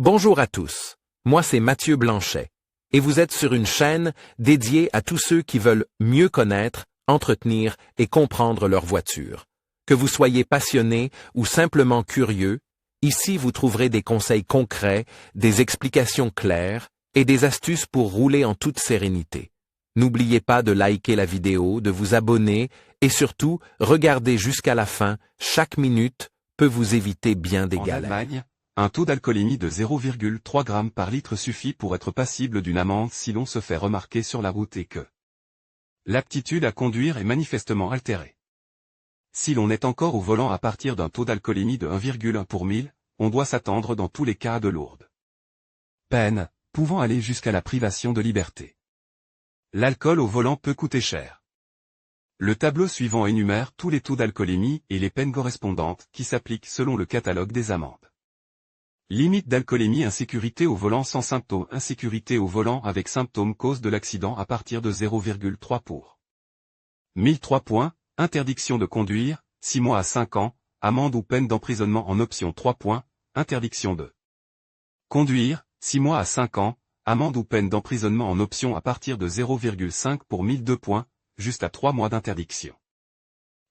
Bonjour à tous, moi c'est Mathieu Blanchet, et vous êtes sur une chaîne dédiée à tous ceux qui veulent mieux connaître, entretenir et comprendre leur voiture. Que vous soyez passionné ou simplement curieux, ici vous trouverez des conseils concrets, des explications claires et des astuces pour rouler en toute sérénité. N'oubliez pas de liker la vidéo, de vous abonner et surtout, regardez jusqu'à la fin, chaque minute peut vous éviter bien des galères. En Allemagne, un taux d'alcoolémie de 0,3 g par litre suffit pour être passible d'une amende si l'on se fait remarquer sur la route et que l'aptitude à conduire est manifestement altérée. Si l'on est encore au volant à partir d'un taux d'alcoolémie de 1,1 pour 1000, on doit s'attendre dans tous les cas à de lourdes peines, pouvant aller jusqu'à la privation de liberté. L'alcool au volant peut coûter cher. Le tableau suivant énumère tous les taux d'alcoolémie et les peines correspondantes qui s'appliquent selon le catalogue des amendes. Limite d'alcoolémie: insécurité au volant sans symptômes. Insécurité au volant avec symptômes cause de l'accident à partir de 0,3 pour 1003 points. Interdiction de conduire, 6 mois à 5 ans, amende ou peine d'emprisonnement en option 3 points. Interdiction de conduire, 6 mois à 5 ans, amende ou peine d'emprisonnement en option à partir de 0,5 pour 1002 points, juste à 3 mois d'interdiction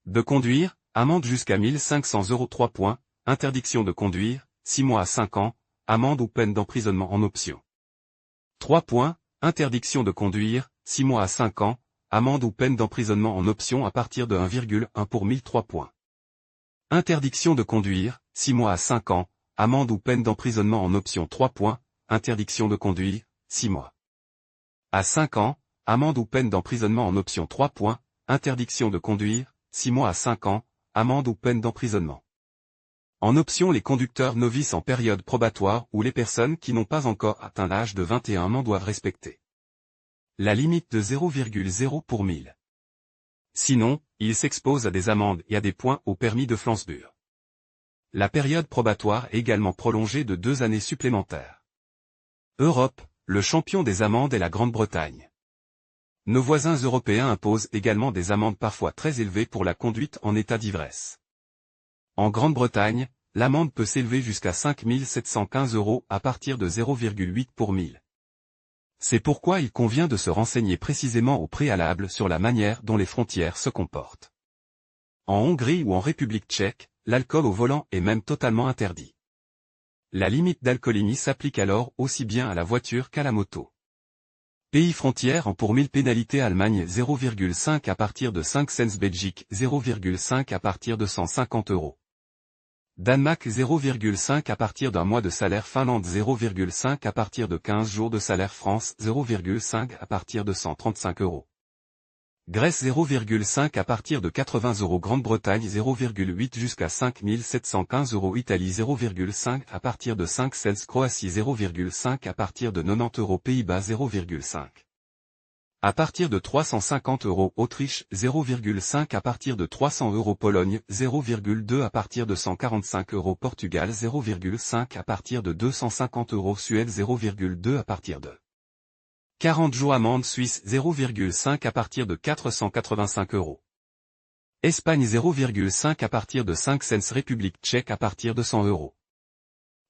de conduire, amende jusqu'à 1500 € 3 points. Interdiction de conduire, 6 mois à 5 ans, amende ou peine d'emprisonnement en option 3 points. Interdiction de conduire, 6 mois à 5 ans, amende ou peine d'emprisonnement en option à partir de 1,1 pour 1003 points. Interdiction de conduire, 6 mois à 5 ans, amende ou peine d'emprisonnement en option 3 points. Interdiction de conduire, 6 mois à 5 ans, amende ou peine d'emprisonnement en option 3 points. Interdiction de conduire, 6 mois à 5 ans, amende ou peine d'emprisonnement en option les conducteurs novices en période probatoire ou les personnes qui n'ont pas encore atteint l'âge de 21 ans doivent respecter la limite de 0,0 pour 1000. Sinon, ils s'exposent à des amendes et à des points au permis de Flensburg. La période probatoire est également prolongée de 2 années supplémentaires. Europe, le champion des amendes est la Grande-Bretagne. Nos voisins européens imposent également des amendes parfois très élevées pour la conduite en état d'ivresse. En Grande-Bretagne, l'amende peut s'élever jusqu'à 5 715 € à partir de 0,8 pour 1000. C'est pourquoi il convient de se renseigner précisément au préalable sur la manière dont les frontières se comportent. En Hongrie ou en République tchèque, l'alcool au volant est même totalement interdit. La limite d'alcoolémie s'applique alors aussi bien à la voiture qu'à la moto. Pays frontières en pour 1000 pénalité: Allemagne 0,5 à partir de 5 cents, Belgique 0,5 à partir de 150 €. Danemark 0,5 à partir d'un mois de salaire, Finlande 0,5 à partir de 15 jours de salaire, France 0,5 à partir de 135 €. Grèce 0,5 à partir de 80 €, Grande-Bretagne 0,8 jusqu'à 5 715 €, Italie 0,5 à partir de 5 cents, Croatie 0,5 à partir de 90 €, Pays-Bas 0,5 à partir de 350 €, Autriche 0,5 à partir de 300 €, Pologne 0,2 à partir de 145 €, Portugal 0,5 à partir de 250 €, Suède 0,2 à partir de 40 jours, amende Suisse 0,5 à partir de 485 €. Espagne 0,5 à partir de 5 cents, République tchèque à partir de 100 €.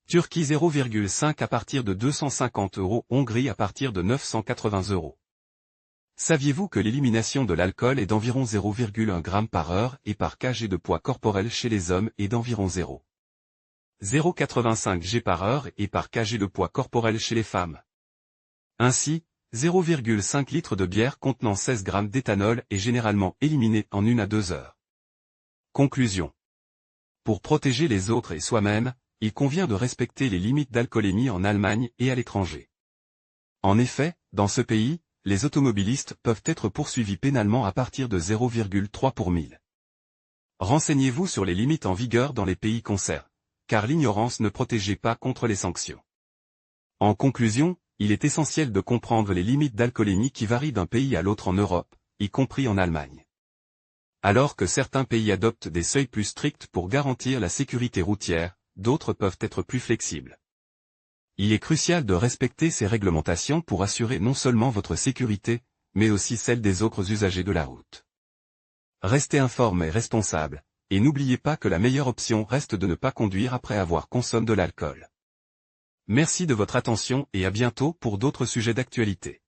Turquie 0,5 à partir de 250 €, Hongrie à partir de 980 €. Saviez-vous que l'élimination de l'alcool est d'environ 0,1 g par heure et par kg de poids corporel chez les hommes et d'environ 0,085 g par heure et par kg de poids corporel chez les femmes? Ainsi, 0,5 litres de bière contenant 16 g d'éthanol est généralement éliminé en 1 à 2 heures. Conclusion. Pour protéger les autres et soi-même, il convient de respecter les limites d'alcoolémie en Allemagne et à l'étranger. En effet, dans ce pays, les automobilistes peuvent être poursuivis pénalement à partir de 0,3 pour 1000. Renseignez-vous sur les limites en vigueur dans les pays concernés, car l'ignorance ne protégeait pas contre les sanctions. En conclusion, il est essentiel de comprendre les limites d'alcoolémie qui varient d'un pays à l'autre en Europe, y compris en Allemagne. Alors que certains pays adoptent des seuils plus stricts pour garantir la sécurité routière, d'autres peuvent être plus flexibles. Il est crucial de respecter ces réglementations pour assurer non seulement votre sécurité, mais aussi celle des autres usagers de la route. Restez informé et responsable, et n'oubliez pas que la meilleure option reste de ne pas conduire après avoir consommé de l'alcool. Merci de votre attention et à bientôt pour d'autres sujets d'actualité.